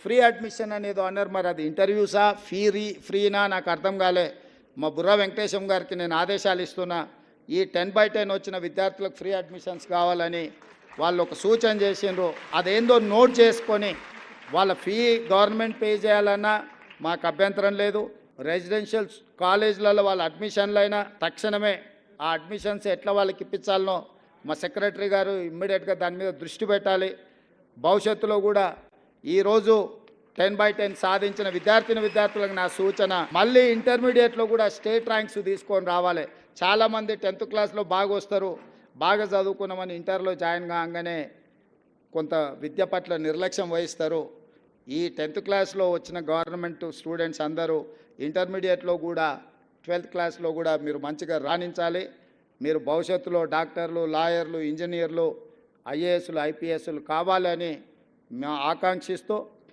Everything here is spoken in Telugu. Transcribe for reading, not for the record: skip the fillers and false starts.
ఫ్రీ అడ్మిషన్ అనేదో అన్నారు. మరి అది ఇంటర్వ్యూసా ఫ్రీనా నాకు అర్థం కాలే. మా బుర్రా వెంకటేశం గారికి నేను ఆదేశాలు ఇస్తున్నా, ఈ 10/10 వచ్చిన విద్యార్థులకు ఫ్రీ అడ్మిషన్స్ కావాలని వాళ్ళు ఒక సూచన చేసిండ్రు. అదేందో నోట్ చేసుకొని వాళ్ళ ఫీ గవర్నమెంట్ పే చేయాలన్నా మాకు అభ్యంతరం లేదు. రెసిడెన్షియల్ కాలేజీలలో వాళ్ళ అడ్మిషన్లు అయినా తక్షణమే ఆ అడ్మిషన్స్ ఎట్లా వాళ్ళకి ఇప్పించాలనో మా సెక్రటరీ గారు ఇమ్మీడియట్గా దాని మీద దృష్టి పెట్టాలి. భవిష్యత్తులో కూడా ఈరోజు 10/10 సాధించిన విద్యార్థులకు నా సూచన, మళ్ళీ ఇంటర్మీడియట్లో కూడా స్టేట్ ర్యాంక్స్ తీసుకొని రావాలి. చాలామంది 10th క్లాస్లో బాగా వస్తారు, బాగా చదువుకున్నామని ఇంటర్లో జాయిన్ కాగానే కొంత విద్య పట్ల నిర్లక్ష్యం వహిస్తారు. ఈ 10th క్లాస్లో వచ్చిన గవర్నమెంట్ స్టూడెంట్స్ అందరూ ఇంటర్మీడియట్లో కూడా 12th క్లాస్లో కూడా మీరు మంచిగా రాణించాలి. మీరు భవిష్యత్తులో డాక్టర్లు, లాయర్లు, ఇంజనీర్లు, ఐఏఎస్లు, ఐపీఎస్లు కావాలని మేము ఆకాంక్షిస్తూ